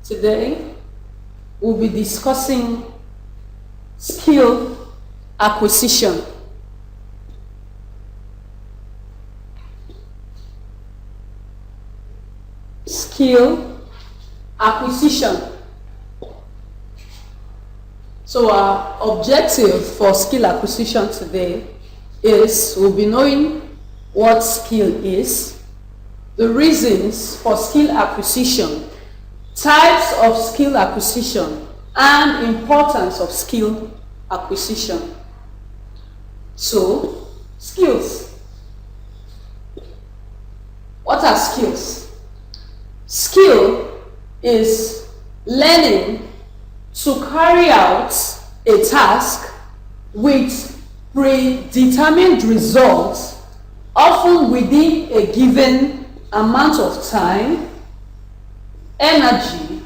Today, we'll be discussing skill acquisition. Skill acquisition. So our objective for skill acquisition today is we'll be knowing what skill is, the reasons for skill acquisition, types of skill acquisition, and importance of skill acquisition. So, skills. What are skills? Skill is learning to carry out a task with predetermined results, often within a given amount of time, energy,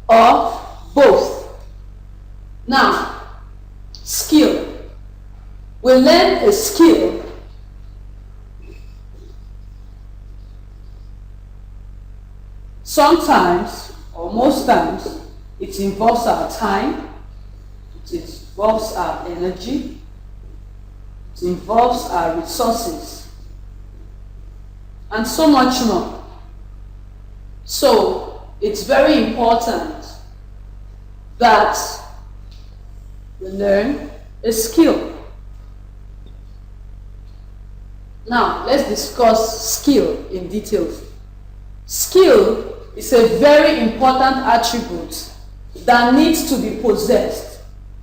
or both. Now, skill. We learn a skill sometimes, or most times, it involves our time, it involves our energy, it involves our resources, and so much more. So, it's very important that we learn a skill. Now, let's discuss skill in detail. Skill is a very important attribute that needs to be possessed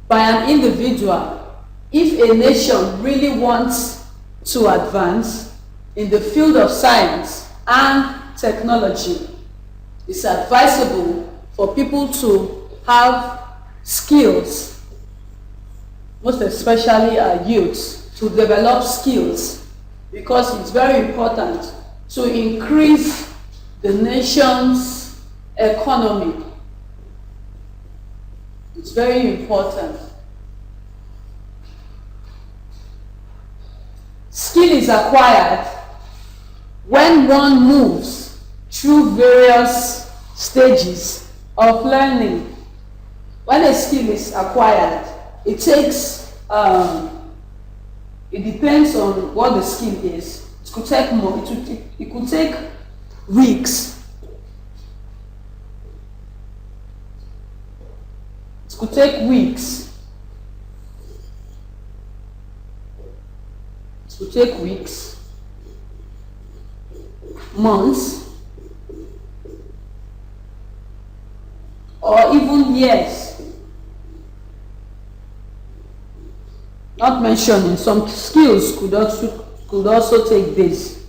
by an individual if a nation really wants to advance in the field of science and technology. It's advisable for people to have skills, most especially our youth, to develop skills, because it's very important to increase the nation's economy. It's very important. Skill is acquired when one moves through various stages of learning. When a skill is acquired, it takes, it depends on what the skill is. It could take more, it could take weeks. It could take weeks. It could take weeks, months, or even years. Not mentioning some skills could also take this.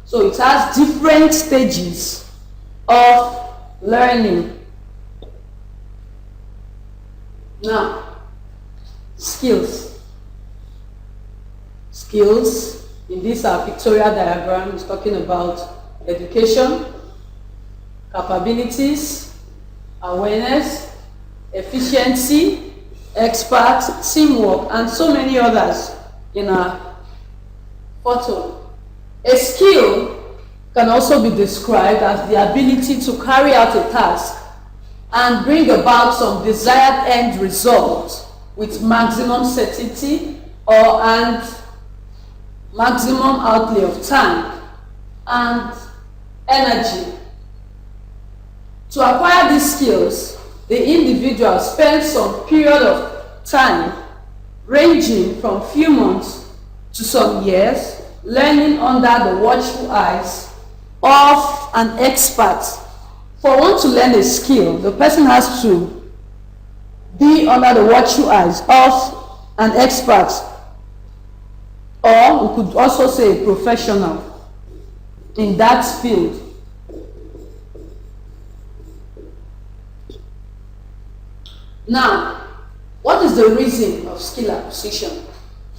So it has different stages of learning. Now, skills. Skills in this pictorial diagram is talking about education, capabilities, awareness, efficiency, expert, teamwork, and so many others in our photo. A skill can also be described as the ability to carry out a task and bring about some desired end result with maximum certainty and maximum outlay of time and energy. To acquire these skills, the individual spends some period of time ranging from few months to some years learning under the watchful eyes of an expert. For one to learn a skill, the person has to be under the watchful eyes of an expert, or we could also say a professional in that field. Now, what is the reason of skill acquisition?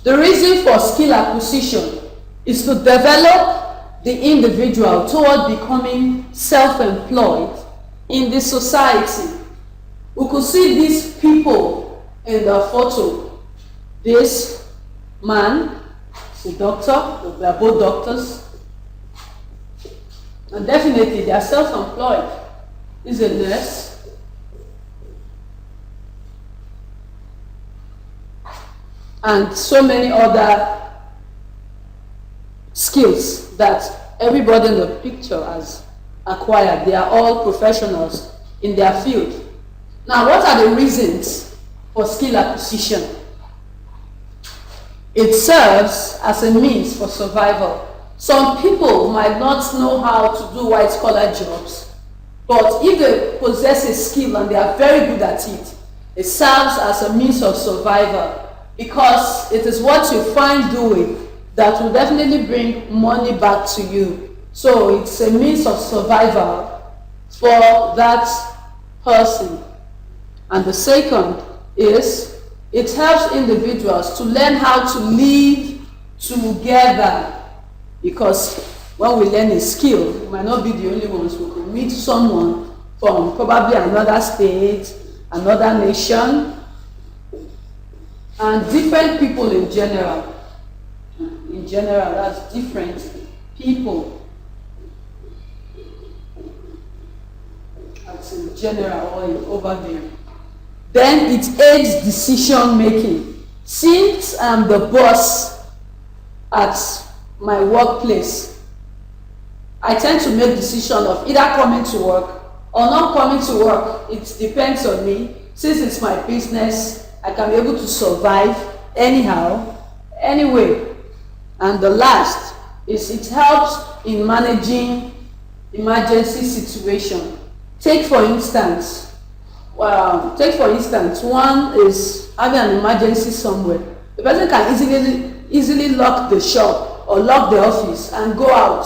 The reason for skill acquisition is to develop the individual toward becoming self-employed in the society. We could see these people in the photo. This man is a doctor, they are both doctors, and definitely they are self-employed. is a nurse. And so many other skills that everybody in the picture has acquired. They are all professionals in their field. Now, what are the reasons for skill acquisition? It serves as a means for survival. Some people might not know how to do white-collar jobs, but if they possess a skill and they are very good at it, it serves as a means of survival, because it is what you find doing that will definitely bring money back to you. So it's a means of survival for that person. And the second is, it helps individuals to learn how to live together, because when we learn a skill, we might not be the only ones. We could meet someone from probably another state, another nation, and different people in general. In general, that's different people. That's in general or in overview. Then it aids decision making. Since I'm the boss at my workplace, I tend to make decisions of either coming to work or not coming to work. It depends on me. Since it's my business, I can be able to survive anyhow, anyway. And the last is, it helps in managing emergency situation. Take for instance, one is having an emergency somewhere. The person can easily lock the shop or lock the office and go out.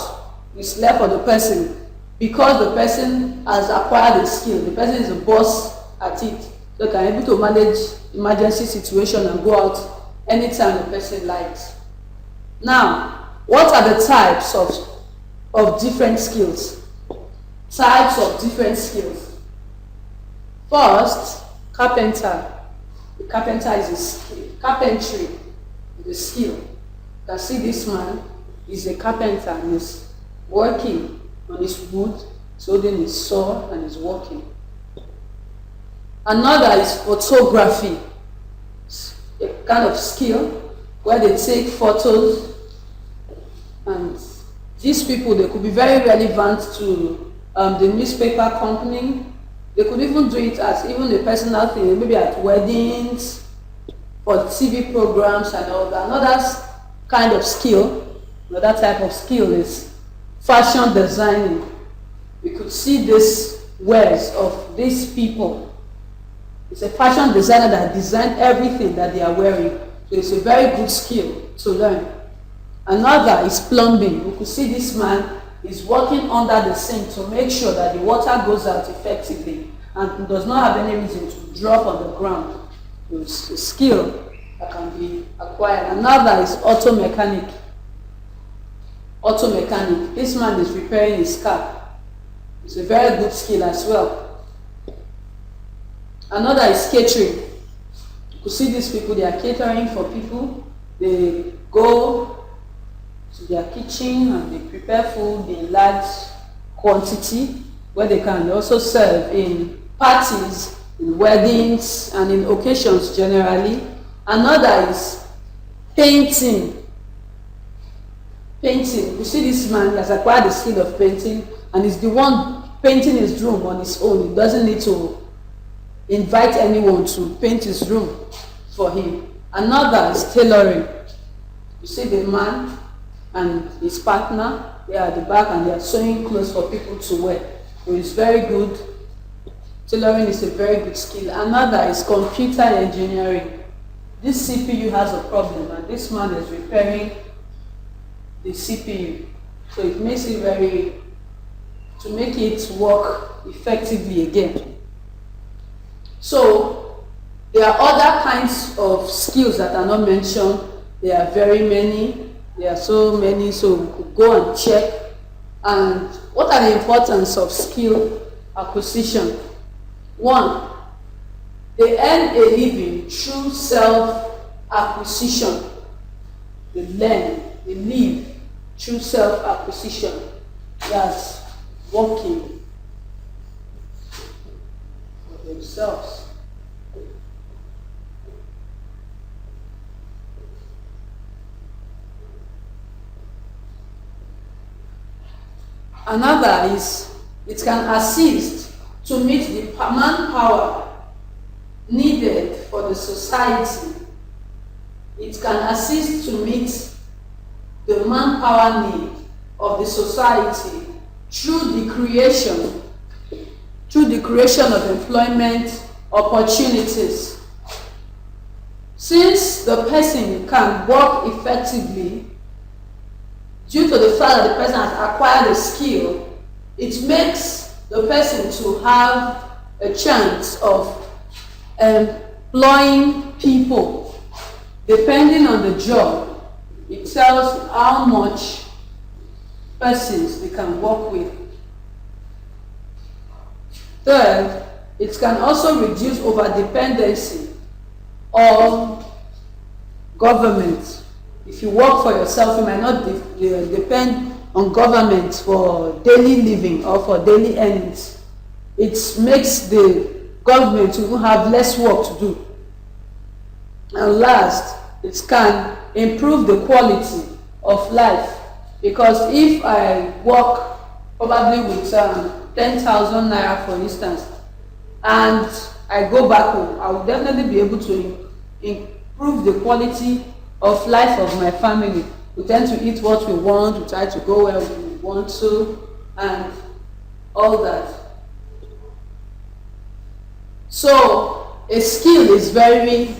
It's left for the person, because the person has acquired a skill. The person is a boss at it. So can be able to manage emergency situation and go out anytime the person likes. Now, what are the types of different skills? Types of different skills. First, carpenter. The carpenter is a skill. Carpentry is a skill. You can see this man is a carpenter and is working on his wood, he's holding his saw and is working. Another is photography. It's a kind of skill where they take photos, and these people, they could be very relevant to the newspaper company. They could even do it as even a personal thing, maybe at weddings, for TV programs and all that. Another kind of skill, another type of skill is fashion designing. We could see these wares of these people. It's a fashion designer that designed everything that they are wearing. So it's a very good skill to learn. Another is plumbing. We could see this man is working under the sink to make sure that the water goes out effectively and does not have any reason to drop on the ground. It's a skill that can be acquired. Another is auto mechanic. Auto mechanic. This man is repairing his car. It's a very good skill as well. Another is catering. You could see these people, they are catering for people. They go to their kitchen and they prepare food in large quantity where they can also serve in parties, in weddings, and in occasions generally. Another is painting. Painting. You see this man has acquired the skill of painting and is the one painting his room on his own. He doesn't need to invite anyone to paint his room for him. Another is tailoring. You see the man and his partner, they are at the back and they are sewing clothes for people to wear. So it's very good. Tailoring is a very good skill. Another is computer engineering. This CPU has a problem and this man is repairing the CPU. So it makes it to make it work effectively again. So there are other kinds of skills that are not mentioned. There are very many. There are so many, so we could go and check. And what are the importance of skill acquisition? One, they earn a living through self-acquisition. They learn, they live through self-acquisition. That's working. themselves. Another is it can assist to meet the manpower needed for the society. It can assist to meet the manpower need of the society through the creation of employment opportunities. Since the person can work effectively due to the fact that the person has acquired a skill, it makes the person to have a chance of employing people. Depending on the job, it tells how much persons they can work with. Third, it can also reduce over-dependency on government. If you work for yourself, you might not depend on government for daily living or for daily earnings. It makes the government to have less work to do. And last, it can improve the quality of life, because if I work probably with 10,000 naira, for instance, and I go back home, I will definitely be able to improve the quality of life of my family. We tend to eat what we want, we try to go where we want to, and all that. So a skill is very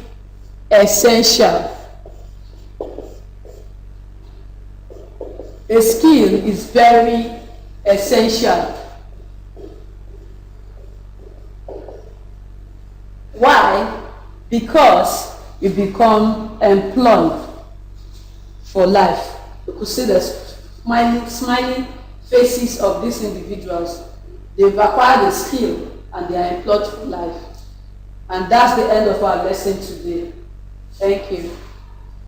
essential. A skill is very essential. Why? Because you become employed for life. You could see the smiling faces of these individuals. They've acquired a skill and they are employed for life. And that's the end of our lesson today. Thank you.